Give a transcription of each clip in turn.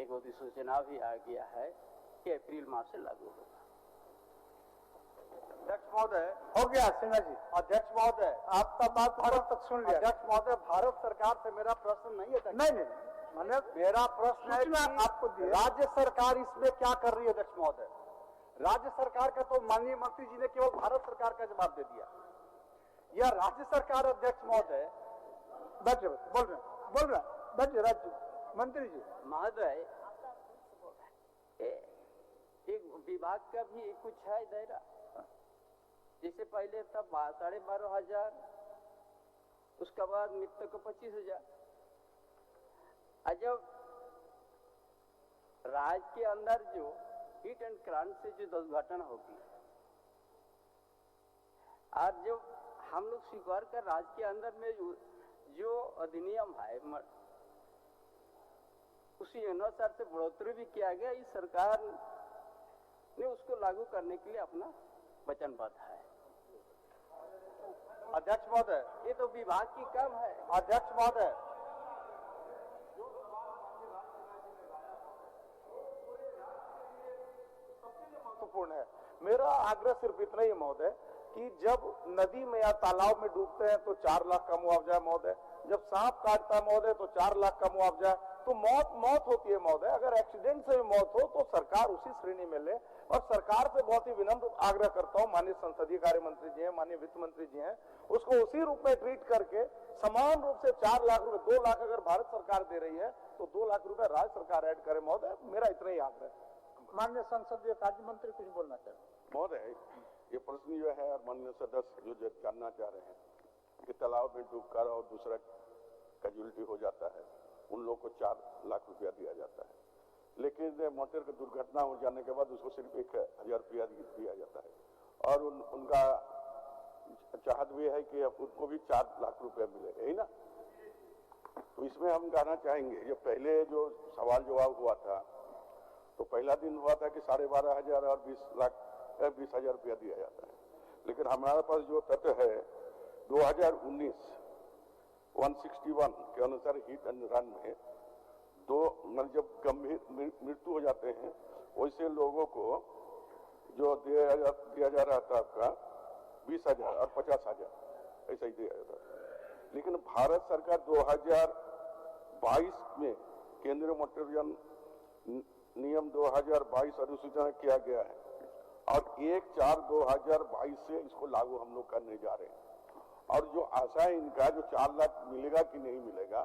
एक अधिसूचना भी आ गया है कि अप्रैल माह से लागू होगा। अध्यक्ष महोदय, हो गया सिन्हा जी, अध्यक्ष महोदय, आपका बात भारत तक सुन लिया। अध्यक्ष महोदय, भारत सरकार से मेरा प्रश्न नहीं है। नहीं, मैंने मेरा प्रश्न है सूचना कि आपको दी है। राज्य सरकार इसमें क्या कर रही है अध्यक्ष महोदय? राज्य सरकार का तो माननीय मंत्री जी ने केवल भारत सरकार का जवाब दे दिया। यह राज्य सरकार अध्यक्ष महोदय, बैठे बोल रहे बैठे राज्य मंत्री जी। महोदय, एक विभाग का भी कुछ है दायरा, जैसे पहले था 12,500, उसके बाद मृतक को 25,000। जब राज्य के अंदर जो हिट एंड क्रंच से जो दुर्घटना होगी, और जो हम लोग स्वीकार कर राज्य के अंदर में जो अधिनियम है उसी अनुसार से बढ़ोतरी भी किया गया। इस सरकार ने उसको लागू करने के लिए अपना वचनबद्ध है। अध्यक्ष महोदय, ये तो विभाग की काम है। अध्यक्ष महोदय, महत्वपूर्ण है। मेरा आग्रह सिर्फ इतना ही महोदय कि जब नदी में या तालाब में डूबते हैं तो 4 लाख का मुआवजा है महोदय, जब सांप काटता है महोदय तो 4 लाख का मुआवजा है। तो मौत होती है महोदय। अगर एक्सीडेंट से भी मौत हो तो सरकार उसी श्रेणी में ले। और सरकार से बहुत ही विनम्र आग्रह करता हूं, माननीय संसदीय कार्य मंत्री जी हैं, माननीय वित्त मंत्री जी हैं, उसको उसी रूप में ट्रीट करके समान रूप से 4 लाख रुपए, 2 लाख अगर भारत सरकार दे रही है तो 2 लाख रुपए राज्य सरकार ऐड करे महोदय। मेरा इतना ही आग्रह है। माननीय संसदीय कार्य मंत्री कुछ बोलना चाहे महोदय? ये प्रश्न जो है माननीय सदस्य जो जानना चाह रहे हैं कि तालाब में डूबकर और दूसरा कैजुअलिटी हो जाता है, उन लोगों को 4 लाख रुपया दिया जाता है, लेकिन मोटर की दुर्घटना हो जाने के बाद उसको सिर्फ 1,000 रुपया दिया जाता है। और उनका चाहत भी है कि उनको भी 4 लाख रुपया मिले, यही ना? तो इसमें हम कहना चाहेंगे, जो पहले जो सवाल जवाब हुआ था तो पहला दिन हुआ था कि 12,500 और 20,000 रुपया दिया जाता है, लेकिन हमारे पास जो तथ्य है 2019 161 के अनुसार हिट एंड रन में जब गंभीर मृत्यु हो जाते हैं वैसे लोगों को जो दिया जा रहा था आपका 20,000 और 50,000 ऐसा ही दिया जाता था। लेकिन भारत सरकार 2022 में केंद्रीय मोटर यान नियम 2022 अधिसूचना किया गया है और 1/4/2022 से इसको लागू हम लोग करने जा रहे हैं। और जो आशा है इनका जो 4 लाख मिलेगा कि नहीं मिलेगा,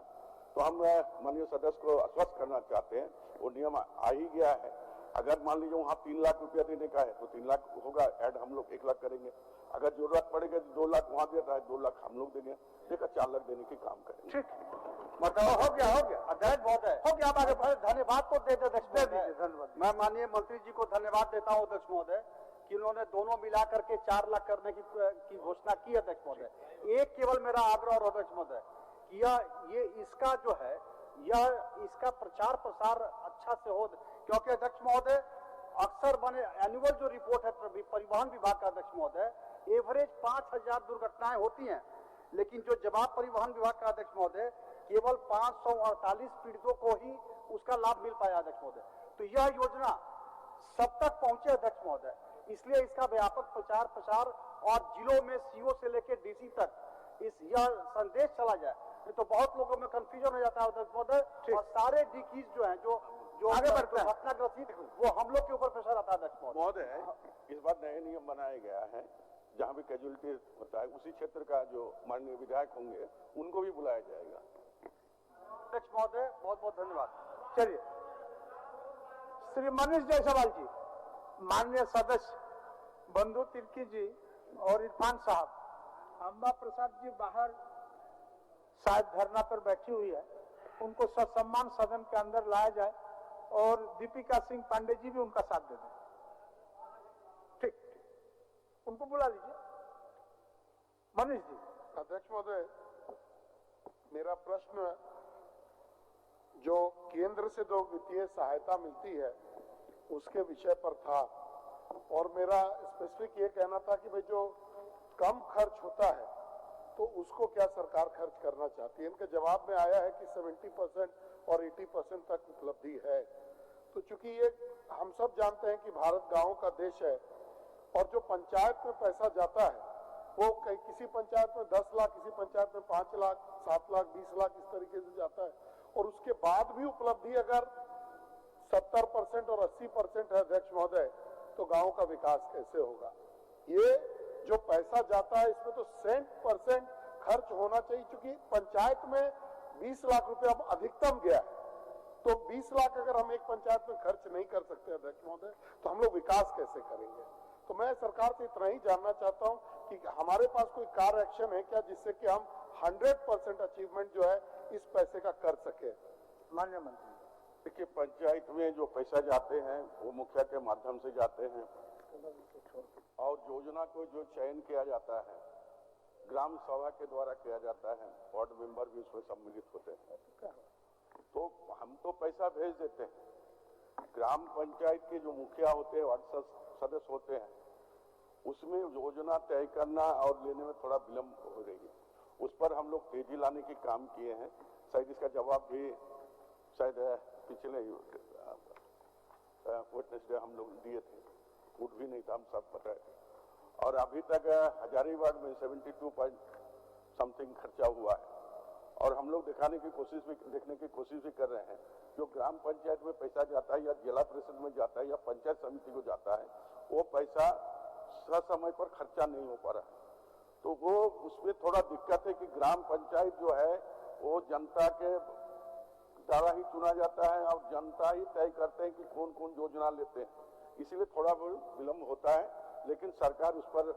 तो हम माननीय सदस्य को आश्वस्त करना चाहते हैं, वो नियम आ ही गया है। अगर मान लीजिए वहां 3 लाख रुपया देने का है तो 3 लाख होगा ऐड, हम लोग 1 लाख करेंगे। अगर जरूरत पड़ेगा तो 2 लाख वहां देता है, 2 लाख हम लोग देंगे, देखा 4 लाख देने की काम करेंगे। ठीक, मतलब हो गया अध्यक्ष महोदय, हो गया। धन्यवाद तो दे धन्यवाद। मैं माननीय मंत्री जी को धन्यवाद देता हूं अध्यक्ष महोदय कि उन्होंने दोनों मिला करके 4 लाख करने की घोषणा की अध्यक्ष महोदय। एक केवल मेरा आग्रह और अध्यक्ष महोदय कि ये इसका जो है इसका प्रचार प्रसार अच्छा से हो, क्योंकि अध्यक्ष महोदय अक्सर बने एनुअल जो रिपोर्ट है परिवहन विभाग का अध्यक्ष महोदय, एवरेज 5,000 दुर्घटनाएं होती हैं, लेकिन जो जवाब परिवहन विभाग का अध्यक्ष महोदय केवल 548 पीड़ितों को ही उसका लाभ मिल पाया अध्यक्ष महोदय। तो यह योजना सब तक पहुंचे अध्यक्ष महोदय, इसलिए इसका व्यापक प्रचार प्रसार और जिलों में सीओ से लेकर डीसी तक यह संदेश चला जाए, तो बहुत लोगों में कंफ्यूजन हो जाता है अध्यक्ष महोदय। और सारे डिकीज जो है जो आगे घटनाग्रस्त वो हम लोग के ऊपर प्रेशर आता है अध्यक्ष महोदय। इस बार नए नियम बनाया गया है, जहां भी कैजुअलिटी होता है उसी क्षेत्र का जो माननीय विधायक होंगे उनको भी बुलाया जाएगा। अध्यक्ष महोदय बहुत बहुत धन्यवाद। चलिए श्री मनीष जायसवाल जी, माननीय सदस्य बंधु तिर्की जी और इरफान साहब, अम्बा प्रसाद जी बाहर शायद धरना पर बैठी हुई है, उनको ससम्मान सदन के अंदर लाया जाए और दीपिका सिंह पांडे जी भी उनका साथ दे दें। ठीक, उनको बुला लीजिए। मनीष जी। अध्यक्ष महोदय, मेरा प्रश्न जो केंद्र से जो वित्तीय सहायता मिलती है उसके विषय पर था, और मेरा स्पेसिफिक ये कहना था कि भाई जो कम खर्च होता है तो उसको क्या सरकार खर्च करना चाहती है। इनके जवाब में आया है कि 70% और 80% तक उपलब्धि है। तो चूंकि ये हम सब जानते हैं कि भारत गांवों का देश है और जो पंचायत में पैसा जाता है वो किसी पंचायत में 10 लाख, किसी पंचायत में 5 लाख, 7 लाख, 20 लाख इस तरीके से जाता है, और उसके बाद भी उपलब्धि अगर 70% और 80% है अध्यक्ष महोदय, तो गांव का विकास कैसे होगा? ये जो पैसा जाता है इसमें तो 100% खर्च होना चाहिए, क्योंकि पंचायत में 20 लाख रुपया अधिकतम गया है, तो 20 लाख अगर हम एक पंचायत में खर्च नहीं कर सकते अध्यक्ष महोदय, तो हम लोग विकास कैसे करेंगे? तो मैं सरकार से इतना ही जानना चाहता हूं कि हमारे पास कोई कार एक्शन है क्या जिससे कि हम 100% अचीवमेंट जो है इस पैसे का कर सके? माननीय मंत्री, देखिए, पंचायत में जो पैसा जाते हैं वो मुखिया के माध्यम से जाते हैं, और योजना को जो चयन किया जाता है ग्राम सभा के द्वारा किया जाता है, वार्ड मेंबर भी उसमें सम्मिलित होते हैं। तो हम तो पैसा भेज देते हैं, ग्राम पंचायत के जो मुखिया होते हैं, वार्ड सदस्य होते हैं, उसमें योजना तय करना और लेने में थोड़ा विलम्ब हो रही है। उस पर हम लोग तेजी लाने के काम किए हैं। शायद इसका जवाब भी शायद पिछले वेडनेसडे हम लोग दिए थे, उठ भी नहीं था, हम सब पता है। और अभी तक हजारीबाग में 72 समथिंग खर्चा हुआ है, और हम लोग देखने की कोशिश भी कर रहे हैं। जो ग्राम पंचायत में पैसा जाता है या जिला परिषद में जाता है या पंचायत समिति को जाता है, वो पैसा समय पर खर्चा नहीं हो पा रहा है। तो वो उसमें थोड़ा दिक्कत है कि ग्राम पंचायत जो है वो जनता के द्वारा ही चुना जाता है और जनता ही तय करते हैं कि कौन कौन योजना लेते हैं, इसलिए थोड़ा विलम्ब होता है। लेकिन सरकार उस पर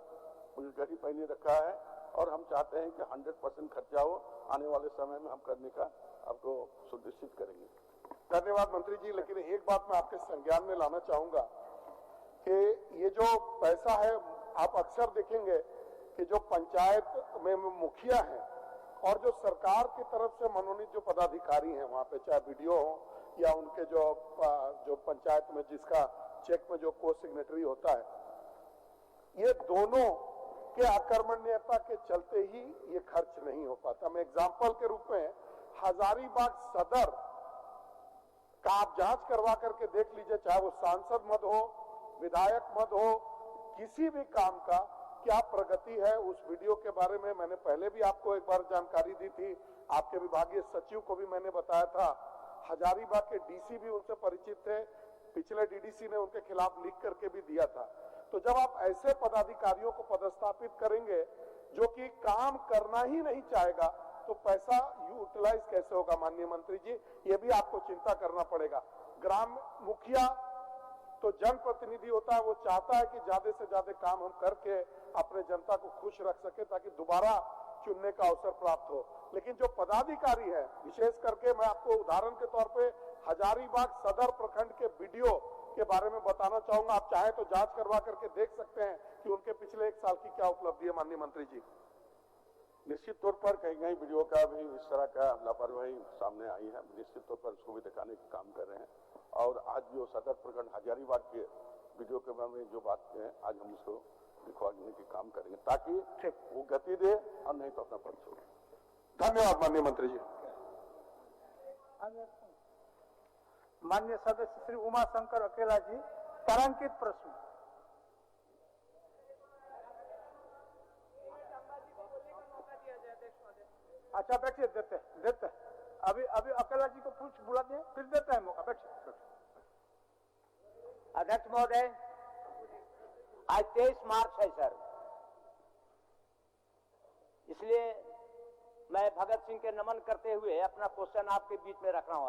उलझी पहनी रखा है, और हम चाहते हैं कि 100% खर्चा हो, आने वाले समय में हम करने का आपको सुनिश्चित करेंगे। धन्यवाद मंत्री जी। लेकिन एक बात मैं आपके संज्ञान में लाना चाहूंगा कि ये जो पैसा है, आप अक्सर देखेंगे कि जो पंचायत में मुखिया है और जो सरकार की तरफ से मनोनीत जो पदाधिकारी हैं वहां पे, चाहे बीडीओ हो या उनके जो पंचायत में जिसका चेक में जो को सिग्नेटरी होता है, ये दोनों के आक्रमणीयता के चलते ही ये खर्च नहीं हो पाता। मैं एग्जाम्पल के रूप में हजारीबाग सदर का आप जांच करवा करके देख लीजिए, चाहे वो सांसद मद हो, विधायक मद हो, किसी भी काम का क्या प्रगति है उस वीडियो के बारे में मैंने पहले भी आपको एक बार जानकारी दी थी। आपके विभागीय सचिव को भी मैंने बताया था, हजारीबाग के डीसी भी उनसे परिचित थे, पिछले डीडीसी ने उनके खिलाफ लिख करके भी दिया था। तो जब आप ऐसे पदाधिकारियों को पदस्थापित करेंगे जो कि काम करना ही नहीं चाहेगा, तो पैसा यूटिलाइज कैसे होगा? माननीय मंत्री जी, ये भी आपको चिंता करना पड़ेगा। ग्राम मुखिया तो जनप्रतिनिधि होता है, वो चाहता है कि ज्यादा से ज्यादा काम हम करके अपने जनता को खुश रख सके ताकि दोबारा चुनने का अवसर प्राप्त हो। लेकिन जो पदाधिकारी है, विशेष करके मैं आपको उदाहरण के तौर पे हजारीबाग सदर प्रखंड के बीडीओ के बारे में बताना चाहूंगा। आप चाहे तो जांच करवा करके देख सकते हैं कि उनके पिछले 1 साल की क्या उपलब्धि है। माननीय मंत्री जी, निश्चित तौर पर कहीं कहीं वीडियो का भी इस तरह का लापरवाही सामने आई है, निश्चित तौर पर उसको भी दिखाने का काम कर रहे हैं। और आज जो सदर प्रखंड हजारीबाग के वीडियो के बारे में जो बात है, आज हम उसको दिखवाने के काम करेंगे ताकि वो गति दे और नहीं तो अपना पद छोड़े। धन्यवाद माननीय मंत्री जी। माननीय सदस्य श्री उमाशंकर अकेला जी, तारांकित प्रश्न। अच्छा बैठिए, देते अभी अकेला जी को बुला दें, फिर देते हैं मौका। बैठिए। अध्यक्ष महोदय, आज 23 मार्च है सर, इसलिए मैं भगत सिंह के नमन करते हुए अपना क्वेश्चन आपके बीच में रख रहा हूं।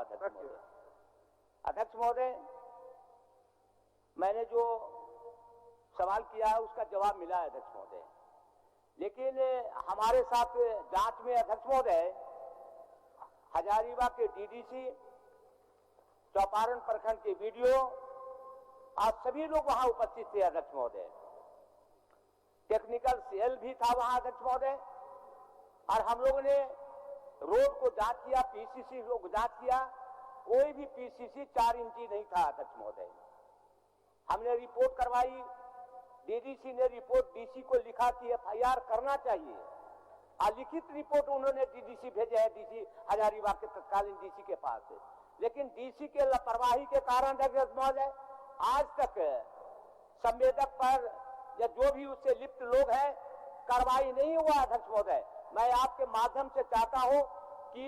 अध्यक्ष महोदय, मैंने जो सवाल किया है उसका जवाब मिला है अध्यक्ष महोदय, लेकिन हमारे साथ जांच में अध्यक्ष महोदय हजारीबाग के डीडीसी, चौपारण प्रखंड के वीडियो, आज सभी लोग वहां उपस्थित थे अध्यक्ष महोदय। टेक्निकल सेल भी था वहां अध्यक्ष महोदय, और हम लोगों ने रोड को जांच किया, पीसीसी को जांच किया, कोई भी पीसीसी 4 इंची नहीं था अध्यक्ष महोदय। हमने रिपोर्ट करवाई, डीडीसी ने रिपोर्ट डीसी को लिखा कि एफआईआर करना चाहिए, और लिखित रिपोर्ट उन्होंने डीडीसी भेजे है, डीसी हजारीबाग के तत्कालीन डीसी के पास है। लेकिन डीसी के लापरवाही के कारण अध्यक्ष महोदय आज तक संवेदक पर या जो भी उससे लिप्त लोग हैं कार्रवाई नहीं हुआ। अध्यक्ष महोदय, मैं आपके माध्यम से चाहता हूं कि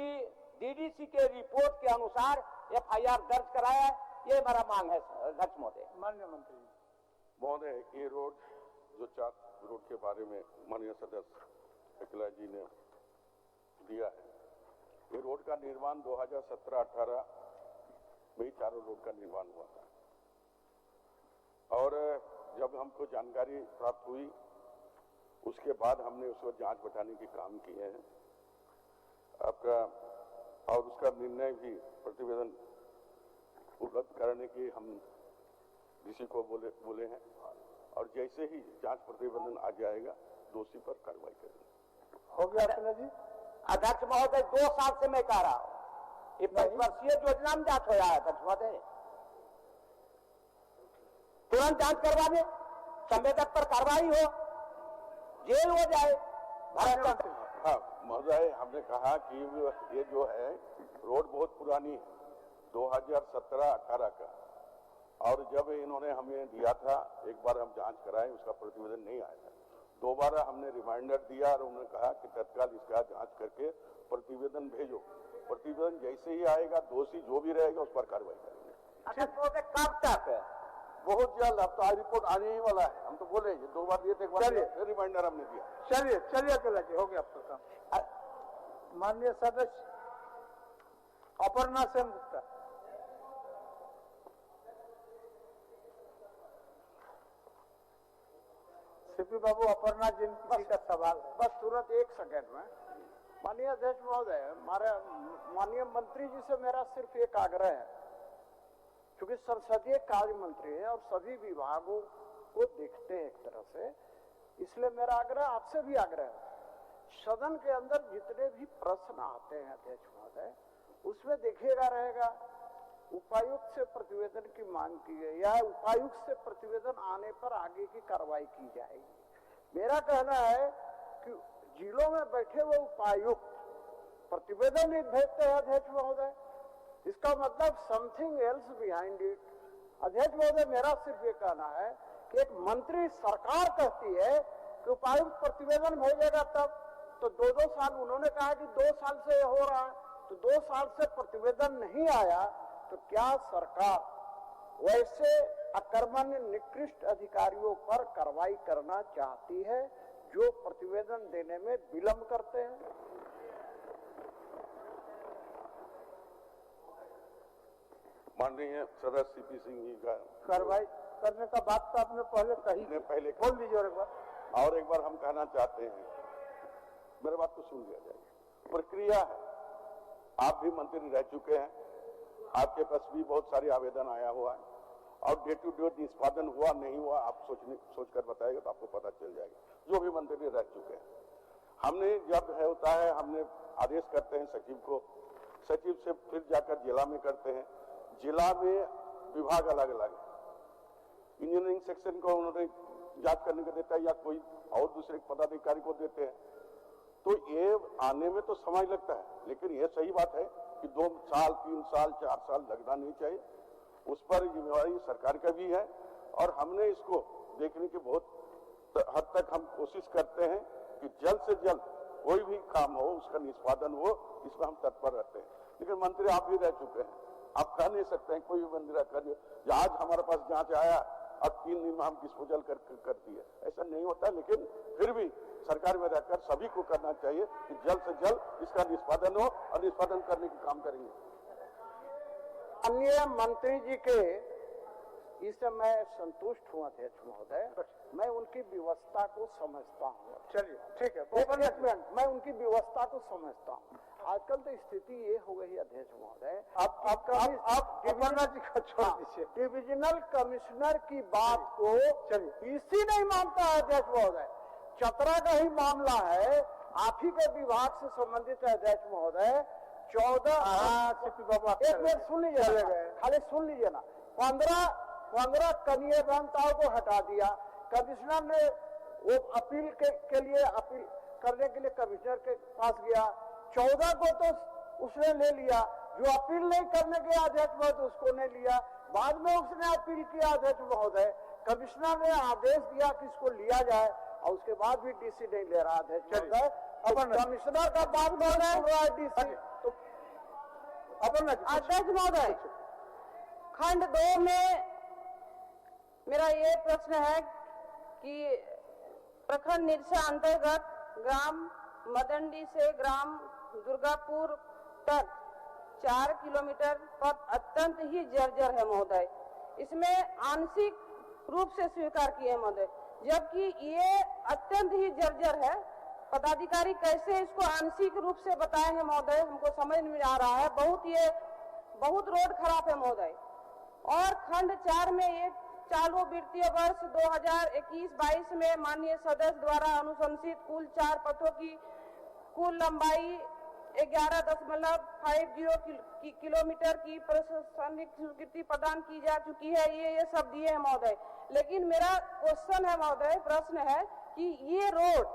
डीडीसी के रिपोर्ट के अनुसार एफआईआर दर्ज कराया, ये मेरा मांग है अध्यक्ष महोदय। माननीय मंत्री महोदय, ये रोड जो 4 रोड के बारे में माननीय सदस्य अखिला जी ने दिया है, ये रोड का निर्माण 2017-18 में ही चारों रोड का निर्माण हुआ था और जब हमको जानकारी प्राप्त हुई उसके बाद हमने उसको जांच बैठाने के काम किए हैं आपका, और उसका निर्णय भी प्रतिवेदन उपलब्ध करने के हम डीसी को बोले हैं और जैसे ही जांच प्रतिवेदन आ जाएगा दोषी पर कार्रवाई करेंगे। हो गया अखिला जी। अध्यक्ष महोदय 2 साल से मैं कह रहा हूं, ये 5 वर्षीय योजना में जांच हो रहा है। अध्यक्ष महोदय तुरंत जांच करवा दे, संवेदक पर कार्रवाई हो, जेल हो जाए। हाँ महोदय, हमने कहा कि ये जो है रोड बहुत पुरानी है 2017-18 का, और जब इन्होंने हमें दिया था एक बार हम जांच कराए, उसका प्रतिवेदन नहीं आया था। दोबारा हमने रिमाइंडर दिया और उन्होंने कहा कि तत्काल इसका जांच करके प्रतिवेदन भेजो। प्रतिवेदन जैसे ही आएगा दोषी जो भी रहेगा उस पर कार्रवाई करेंगे। कब तक? बहुत जल्द। अब तो आज रिपोर्ट आने ही वाला है, हम तो बोले 2 बार दिए थे, एक बार रिमाइंडर हमने दिया। चलिए अखिला जी, हो गया आपका काम। माननीय सदस्य अपर्णा सेन गुप्ता। सीपी बाबू, अपर्णा जी का सवाल है। बस तुरंत 1 सेकंड में। माननीय अध्यक्ष महोदय, माननीय मंत्री जी से मेरा सिर्फ एक आग्रह है, क्योंकि संसदीय कार्य मंत्री है और सभी विभागों को देखते हैं एक तरह से, इसलिए मेरा आग्रह आपसे भी आग्रह है, सदन के अंदर जितने भी प्रश्न आते हैं अध्यक्ष महोदय, उसमें देखिएगा रहेगा उपायुक्त से प्रतिवेदन की मांग की गई या उपायुक्त से प्रतिवेदन आने पर आगे की कार्रवाई की जाएगी। मेरा कहना है कि जिलों में बैठे हुए उपायुक्त प्रतिवेदन नहीं भेजते हैं अध्यक्ष महोदय, इसका मतलब समथिंग एल्स बिहाइंड इट। अध्यक्ष महोदय, मेरा सिर्फ ये कहना है कि एक मंत्री सरकार कहती है कि उपायुक्त प्रतिवेदन भेजेगा तब, तो 2-2 साल उन्होंने कहा कि 2 साल से हो रहा है, तो 2 साल से प्रतिवेदन नहीं आया, तो क्या सरकार वैसे अकर्मण्य निकृष्ट अधिकारियों पर कार्रवाई करना चाहती है जो प्रतिवेदन देने में विलंब करते हैं? माननीय सदस्य सीपी सिंह जी का कार्रवाई करने का बात तो आपने पहले कही, पहले बोल दीजिए और एक बार हम कहना चाहते हैं, मेरे बात को सुन लिया जाए। प्रक्रिया है, आप भी मंत्री रह चुके हैं, आपके पास भी बहुत सारे आवेदन आया हुआ है और डे टू डे निष्पादन हुआ नहीं हुआ आप सोचकर बताएगा तो आपको पता चल जाएगा, जो भी मंत्री रह चुके हैं। हमने जब है होता है, हमने आदेश करते हैं सचिव को, सचिव से फिर जाकर जिला में करते हैं, जिला में विभाग अलग अलग है, इंजीनियरिंग सेक्शन को उन्होंने जांच करने को देता है या कोई और दूसरे पदाधिकारी को देते हैं, तो ये आने में तो समय लगता है, लेकिन ये सही बात है कि 2 साल 3 साल 4 साल लगना नहीं चाहिए। उस पर जिम्मेवारी सरकार का भी है और हमने इसको देखने की बहुत हद तक हम कोशिश करते हैं कि जल्द से जल्द कोई भी काम हो उसका निष्पादन हो, इसमें हम तत्पर रहते हैं। लेकिन मंत्री आप भी रह चुके हैं, आप कह नहीं सकते हैं कोई भी मंत्री कर आज हमारे पास जांच आया और 3 दिन में हम डिस्पोजल कर दिए, ऐसा नहीं होता। लेकिन फिर भी सरकार में रहकर सभी को करना चाहिए कि जल्द से जल्द इसका निष्पादन हो और निष्पादन करने का काम करेंगे। अन्य मंत्री जी के इससे मैं संतुष्ट हूँ अध्यक्ष महोदय, मैं उनकी व्यवस्था को समझता हूँ। चलिए ठीक है, एक मिनट, मैं उनकी व्यवस्था को समझता हूँ। आजकल तो स्थिति ये हो गई अध्यक्ष महोदय, डिविजनल कमिश्नर की बात को इसी नहीं मानता है अध्यक्ष महोदय। चतरा का ही मामला है, आप ही के विभाग से संबंधित है अध्यक्ष महोदय। 14 एक मिनट सुन लीजिए, खाली सुन लीजिए ना। 15 कनीय अभियंताओं को हटा दिया, कमिश्नर ने वो अपील के लिए अपील करने के लिए कमिश्नर के पास गया, 14 को तो उसने ले लिया, जो अपील नहीं करने गया अध्यक्ष महोदय उसको नहीं लिया, बाद में उसने अपील किया अध्यक्ष महोदय, कमिश्नर ने आदेश दिया कि इसको लिया जाए और उसके बाद भी डीसी नहीं ले रहा अध्यक्ष महोदय। अब कमिश्नर का बात बोल रहा है डीसी। अध्यक्ष महोदय, खंड 2 में मेरा ये प्रश्न है कि प्रखंड निरसा अंतर्गत ग्राम मदंडी से ग्राम दुर्गापुर तक 4 किलोमीटर पथ अत्यंत ही जर्जर है महोदय। इसमें आंशिक रूप से स्वीकार किए महोदय, जबकि ये अत्यंत ही जर्जर है। पदाधिकारी कैसे इसको आंशिक रूप से बताए हैं महोदय, हमको समझ में आ रहा है। बहुत रोड खराब है महोदय। और खंड 4 में एक चालू वित्तीय वर्ष 2021-22 में माननीय सदस्य द्वारा अनुशंसित कुल 4 पथों की कुल लंबाई 11.50 किलोमीटर की प्रशासनिक स्वीकृति प्रदान की जा चुकी है। ये सब दिए हैं महोदय। लेकिन मेरा क्वेश्चन है महोदय, प्रश्न है कि ये रोड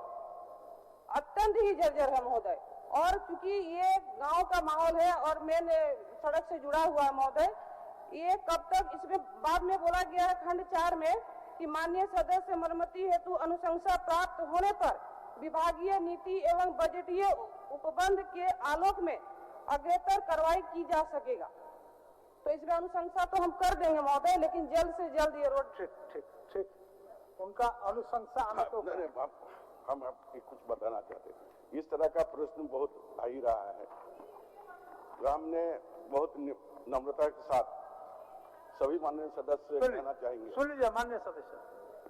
अत्यंत ही जर्जर है महोदय, और चूंकि ये गांव का माहौल है और मेन सड़क से जुड़ा हुआ है महोदय, ये कब तक, इसमें बाद में बोला गया है खंड 4 में कि माननीय सदस्य मरम्मति हेतु अनुशंसा प्राप्त होने पर विभागीय नीति एवं बजटीय उपबंध के आलोक में अग्रेतर कार्रवाई की जा सकेगा। तो इसमें अनुशंसा तो हम कर देंगे महोदय, लेकिन जल्द से जल्द ये रोड ठीक उनका अनुशंसा हम आपको कुछ बताना चाहते हैं। इस तरह का प्रश्न बहुत आ ही रहा है। हमने बहुत नम्रता के साथ सभी माननीय सदस्य कहना चाहेंगे, सुन लीजिए माननीय सदस्य,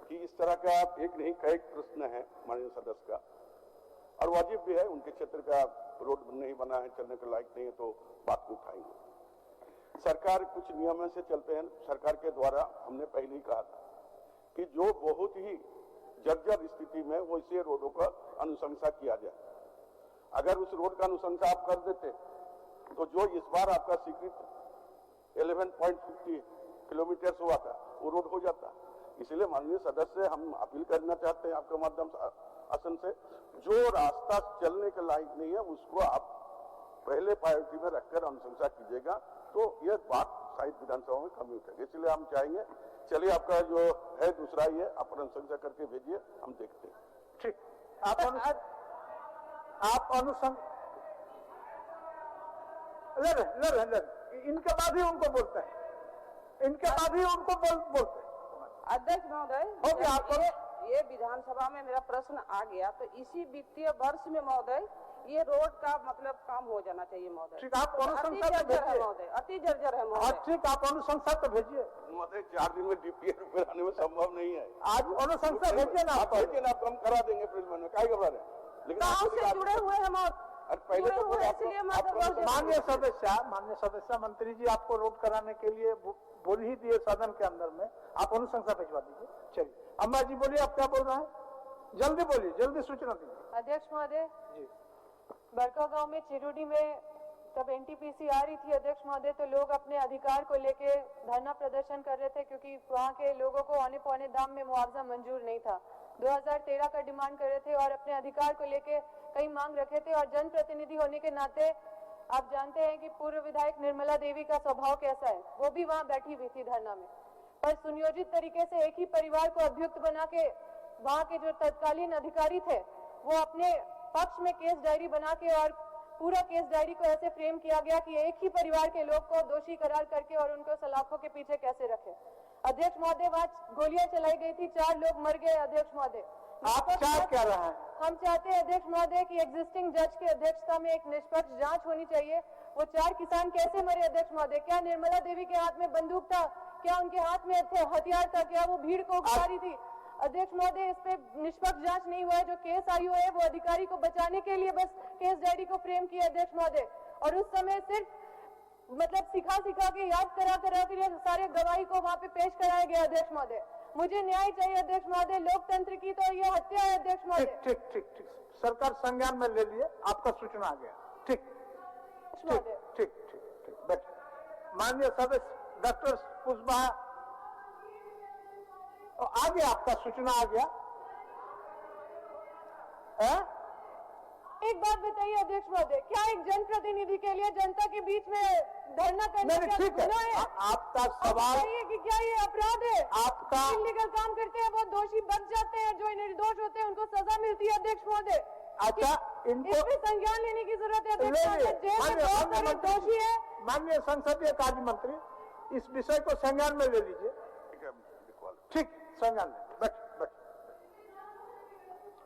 कि इस तरह का एक नहीं कई प्रश्न है माननीय सदस्य का, और वाजिब भी है। उनके क्षेत्र का रोड नहीं बना है, चलने के लायक नहीं है, तो बात को उठाएंगे। सरकार कुछ नियमों से चलते हैं। सरकार के द्वारा हमने पहले ही कहा था कि जो बहुत ही जर्जर स्थिति में वो इसे रोडों का अनुशंसा किया जाए। अगर उस रोड का अनुशंसा आप कर देते तो जो इस बार आपका स्वीकृत 11.50 किलोमीटर हुआ था वो रोड हो जाता। इसलिए माननीय सदस्य हम अपील करना चाहते हैं आपके माध्यम से आसन से, जो रास्ता चलने के लायक नहीं है उसको आप पहले प्रायोरिटी में रखकर अनुशंसा कीजिएगा, तो यह बात शायद विधानसभा में कमी उठेगी। इसलिए हम चाहेंगे, चलिए आपका जो है दूसरा ये आप अनुशंसा करके भेजिए, हम देखते हैं। ठीक, आप अनुशंसा ले इनके बाद ही उनको बोलते हैं, इनके बाद ही उनको बोलते हैं। अध्यक्ष महोदय, ये विधानसभा में मेरा प्रश्न आ गया, तो इसी वित्तीय वर्ष में महोदय ये रोड का मतलब काम हो जाना चाहिए महोदय। ठीक, आप अनुशंसा तो भेजिए महोदय, अति जर्जर है महोदय। ठीक, आप अनुशंसा तो भेजिए महोदय। 4 दिन में डीपीआर बनाने में संभव नहीं है। आज अनुशंसा भेजिए ना, आप हम करा देंगे प्रिलिमिनरी में, क्या घबरा रहे हैं? लेकिन गाँव से जुड़े हुए हैं पहले तो माननीय सदस्य मंत्री जी आपको रोड कराने के लिए बोल ही दिए सदन के अंदर में, आप अनुशंसा भिजवा दीजिए। चलिए अम्मा जी बोलिए, आप क्या बोल रहे हैं? जल्दी बोलिए, जल्दी सूचना दीजिए। अध्यक्ष महोदय जी, बड़का गांव में चिरुडी में तब एनटीपीसी आ रही थी अध्यक्ष महोदय, तो लोग अपने अधिकार को लेके धरना प्रदर्शन कर रहे थे, क्योंकि वहाँ के लोगों को औने पौने दाम में मुआवजा मंजूर नहीं था। 2013 का डिमांड कर रहे थे और अपने अधिकार को लेके कई मांग रखे थे। और जनप्रतिनिधि होने के नाते आप जानते हैं कि पूर्व विधायक निर्मला देवी का स्वभाव कैसा है, वो भी वहाँ बैठी हुई थी धरना में, पर सुनियोजित तरीके से एक ही परिवार को अभियुक्त बना के वहाँ के जो तत्कालीन अधिकारी थे वो अपने पक्ष में केस डायरी बना के, और पूरा केस डायरी को ऐसे फ्रेम किया गया कि एक ही परिवार के लोग को दोषी करार करके और उनको सलाखों के पीछे कैसे रखे। अध्यक्ष महोदय, वहाँ गोलियां चलाई गई थी, 4 लोग मर गए। अध्यक्ष महोदय, आप क्या कह रहे हैं? हम चाहते हैं अध्यक्ष महोदय कि एग्जिस्टिंग जज की अध्यक्षता में एक निष्पक्ष जांच होनी चाहिए। वो 4 किसान कैसे मरे अध्यक्ष महोदय? क्या निर्मला देवी के हाथ में बंदूक था? क्या उनके हाथ में हथियार था? क्या वो भीड़ को उकसा रही थी? अध्यक्ष महोदय, इस पे निष्पक्ष जांच नहीं हुआ है। जो केस आई हुई है वो अधिकारी को बचाने के लिए बस केस डायरी को फ्रेम किया अध्यक्ष महोदय, और उस समय सिर्फ मतलब सिखा के याद करा के सारे गवाही को वहाँ पे पेश कराया गया अध्यक्ष महोदय। मुझे न्याय चाहिए अध्यक्ष महोदय, लोकतंत्र की तो ये हत्या है अध्यक्ष महोदय। ठीक, सरकार संज्ञान में ले लिए, आपका सूचना आ गया। ठीक, बैठिए। माननीय सदस्य डॉक्टर कुशवाहा, आ गया, आपका सूचना आ गया है? एक बात बताइए अध्यक्ष महोदय, क्या एक जनप्रतिनिधि के लिए जनता के बीच में धरना करना क्या गुनाह है? आपका सवाल, बताइए कि क्या ये अपराध है? आपका इलीगल काम करते हैं वो दोषी बच जाते हैं, जो निर्दोष होते हैं उनको सजा मिलती है अध्यक्ष महोदय। अच्छा, इनको इस पे संज्ञान लेने की जरूरत है अध्यक्ष महोदय। जेल में बहुत सारे दोषी है। माननीय संसदीय कार्य मंत्री, इस विषय को संज्ञान में ले लीजिए। ठीक, संज्ञान में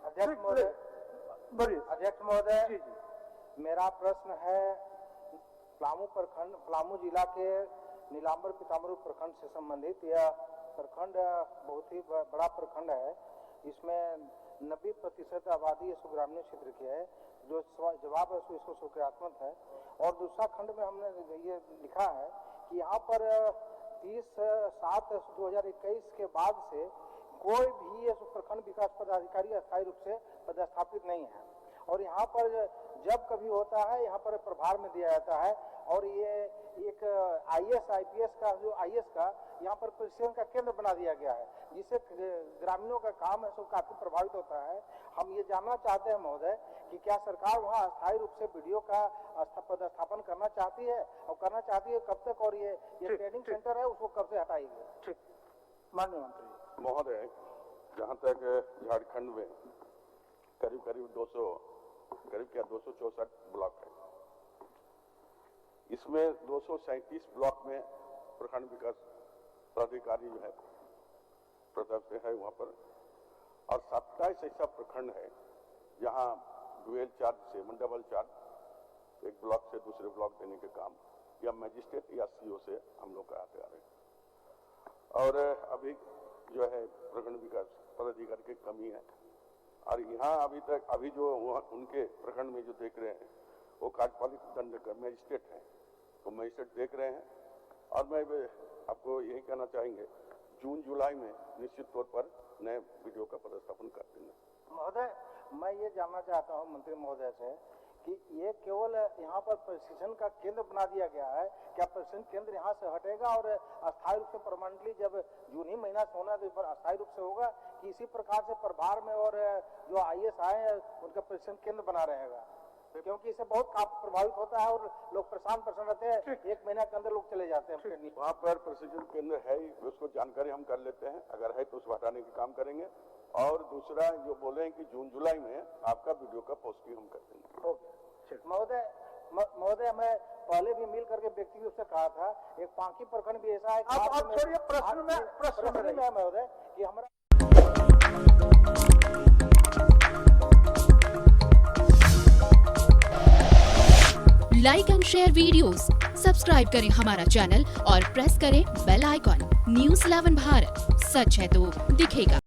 अध्यक्ष महोदय, बोलिए। अध्यक्ष महोदय, मेरा प्रश्न है पलामू प्रखंड, पलामू जिला के नीलांबर पीताम्बरू प्रखंड से संबंधित। यह प्रखंड बहुत ही बड़ा प्रखंड है। इसमें 90% आबादी इस ग्रामीण क्षेत्र की है। जो जवाब है इसको सुक्रियात्मक है। और दूसरा खंड में हमने ये लिखा है कि यहाँ पर 30/7/2021 के बाद से कोई भी इस प्रखंड विकास पदाधिकारी अस्थायी रूप से पदस्थापित नहीं है। और यहाँ पर जब कभी होता है यहाँ पर प्रभार में दिया जाता है। और ये एक IAS IPS का जो IAS का यहाँ पर प्रशिक्षण का केंद्र बना दिया गया है, जिससे ग्रामीणों का काम है सो काफी प्रभावित होता है। हम ये जानना चाहते हैं महोदय कि क्या सरकार वहाँ अस्थायी रूप से BDO का पदस्थापन करना चाहती है, और करना चाहती है कब तक, और ये ट्रेनिंग सेंटर है उसको कब से हटाएगी? ठीक, माननीय मंत्री महोदय, जहाँ तक झारखंड में करीब 264 ब्लॉक है। इसमें 237 ब्लॉक में प्रखंड विकास पदाधिकारी जो है प्रताप से है वहाँ पर, और 27 ऐसा प्रखंड है जहाँ डुअल चार्ज से डबल चार्ज एक ब्लॉक से दूसरे ब्लॉक देने के काम या मजिस्ट्रेट या CO से हम लोग कराते आ रहे हैं। और अभी जो है प्रखंड विकास पदाधिकारी की कमी है। और यहाँ अभी जो उनके प्रखंड में जो देख रहे हैं वो कार्यपालिक दंड का मजिस्ट्रेट है, तो मजिस्ट्रेट देख रहे हैं। और मैं आपको यही कहना चाहेंगे, जून जुलाई में निश्चित तौर पर नए BDO का पदस्थापन कर देंगे। महोदय, मैं ये जानना चाहता हूँ मंत्री महोदय से कि ये केवल यहाँ पर प्रशिक्षण का केंद्र बना दिया गया है, क्या प्रशिक्षण केंद्र यहाँ से हटेगा और अस्थायी रूप से परमानेंटली जब जून ही महीना से होना है तो अस्थायी रूप से होगा, कि इसी प्रकार से प्रभार में और जो IAS आए हैं उनका प्रशिक्षण केंद्र बना रहेगा? क्योंकि इससे बहुत काफी प्रभावित होता है और लोग परेशान रहते हैं, एक महीना के अंदर लोग चले जाते हैं। वहाँ पर प्रशिक्षण केंद्र है ही, उसको जानकारी हम कर लेते हैं, अगर है तो उसको हटाने का काम करेंगे। और दूसरा जो बोले हैं कि जून जुलाई में आपका BDO का पोस्टिंग हम कर देंगे। महोदय, मैं पहले भी मिल करके व्यक्तिगत रूप से कहा था, एक पांकी प्रखंड भी ऐसा है। आप छोड़िए, प्रश्न में महोदय कि हमारा like and share videos, subscribe करें हमारा चैनल और प्रेस करें बेल आइकॉन। News 11 भारत, सच है तो दिखेगा।